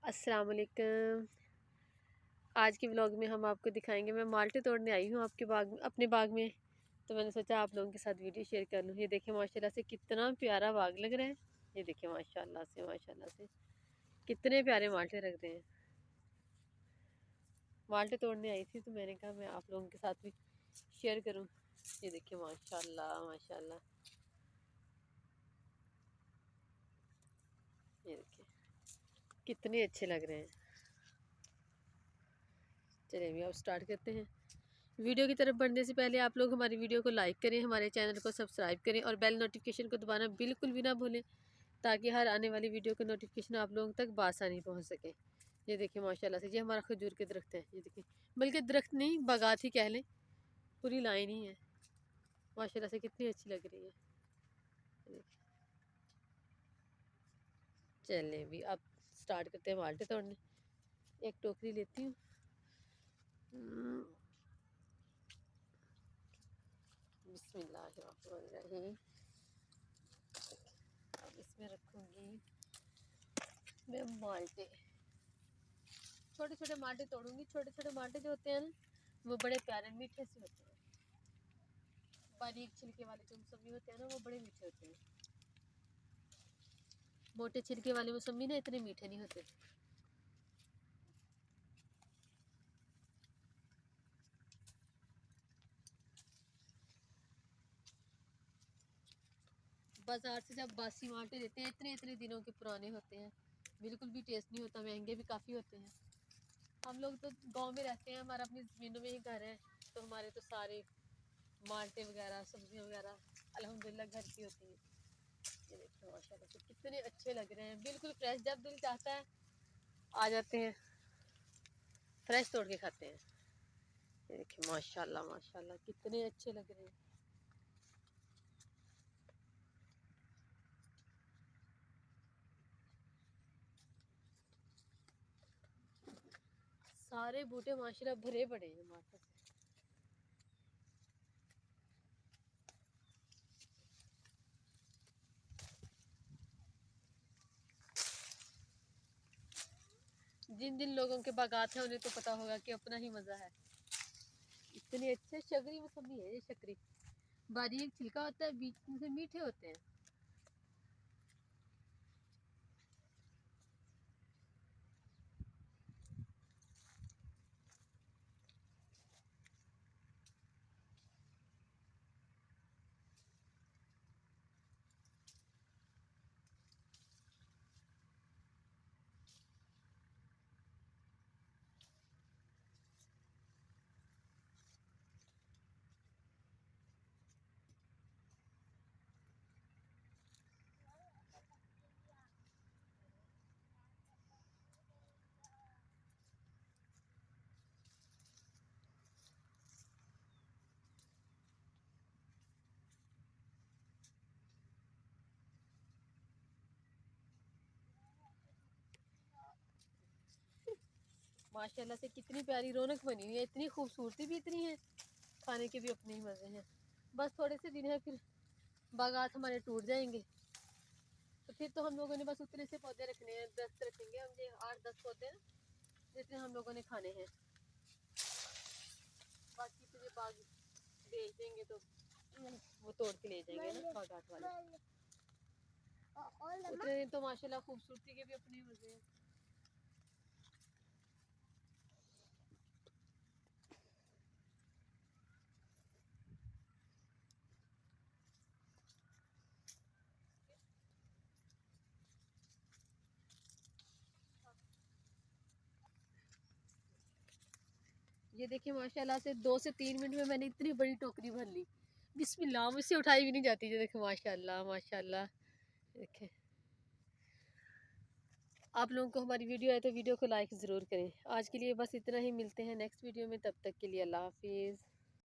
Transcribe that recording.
अस्सलाम वालेकुम। आज के व्लॉग में हम आपको दिखाएंगे, मैं माल्टे तोड़ने आई हूँ आपके बाग में, अपने बाग में। तो मैंने सोचा आप लोगों के साथ वीडियो शेयर कर लूँ। ये देखिए माशाल्लाह से कितना प्यारा बाग लग रहा है। ये देखिए माशाल्लाह से कितने प्यारे माल्टे लग रहे हैं। माल्टे तोड़ने आई थी तो मैंने कहा मैं आप लोगों के साथ भी शेयर करूँ। ये देखिए माशाल्लाह माशाल्लाह, ये देखिए कितने अच्छे लग रहे हैं। चलिए अभी आप स्टार्ट करते हैं। वीडियो की तरफ बढ़ने से पहले आप लोग हमारी वीडियो को लाइक करें, हमारे चैनल को सब्सक्राइब करें और बेल नोटिफिकेशन को दबाना बिल्कुल भी ना भूलें, ताकि हर आने वाली वीडियो का नोटिफिकेशन आप लोगों तक बआसानी पहुंच सके। ये देखिए माशाल्लाह से ये हमारा खजूर के दरख्त है। ये देखिए, बल्कि दरख्त नहीं, बागात ही कह लें, पूरी लाइन ही है। माशाल्लाह से कितनी अच्छी लग रही है। ये देखिए। चलिए अभी आप स्टार्ट करते हैं माल्टे तोड़ने। एक टोकरी लेती हूँ। बिस्मिल्लाहिर्रहमानिर्रहीम। अब इसमें रखूँगी मैं माल्टे। छोटे छोटे माल्टे तोड़ूंगी। छोटे छोटे माल्टे जो होते हैं ना, वो बड़े प्यारे मीठे से होते हैं। बारीक छिलके वाले जो मौसमी होते हैं ना, वो बड़े मीठे होते हैं। मोटे छिलके वाले मौसमी ना इतने मीठे नहीं होते। बाजार से जब बासी माल्टे देते हैं, इतने इतने दिनों के पुराने होते हैं, बिल्कुल भी टेस्ट नहीं होता, महंगे भी काफ़ी होते हैं। हम लोग तो गांव में रहते हैं, हमारा अपनी ज़मीनों में ही घर है, तो हमारे तो सारे माल्टे वगैरह सब्जियां वगैरह अल्हम्दुलिल्लाह घर की होती हैं। ये देखिए माशाल्लाह से कितने अच्छे लग रहे हैं, बिल्कुल फ्रेश। जब दिल चाहता है आ जाते हैं, फ्रेश तोड़ के खाते हैं। ये देखिए माशाल्लाह माशाल्लाह कितने अच्छे लग रहे हैं। सारे बूटे माशाल्लाह भरे पड़े हैं माशा से। जिन जिन लोगों के बागात हैं उन्हें तो पता होगा कि अपना ही मज़ा है। इतने अच्छे शकरी मौसमी है। ये शकरी बारीक छिलका होता है, बीच में से मीठे होते हैं। माशाल्लाह से कितनी प्यारी रौनक बनी हुई है, इतनी खूबसूरती भी इतनी है, खाने के भी अपने ही मज़े हैं। बस थोड़े से दिन है, फिर बागात हमारे टूट जाएंगे, तो फिर तो हम लोगों ने बस उतने से पौधे रखने हैं, 10 रखेंगे हम, ये 8-10 पौधे ना, जितने हम लोगों ने खाने हैं। बाकी तो ये बाग बेच देंगे तो वो तोड़ के ले जाएंगे ना बागात वाले। उतने दिन तो माशाल्लाह खूबसूरती के भी अपने मज़े हैं। ये देखिए माशाल्लाह से 2 से 3 मिनट में मैंने इतनी बड़ी टोकरी भर ली। बिस्मिल्लाह, मुझसे उठाई भी नहीं जाती। ये देखिए माशाल्लाह माशाल्लाह। देखें, आप लोगों को हमारी वीडियो आए तो वीडियो को लाइक ज़रूर करें। आज के लिए बस इतना ही, मिलते हैं नेक्स्ट वीडियो में, तब तक के लिए अल्लाह हाफिज़।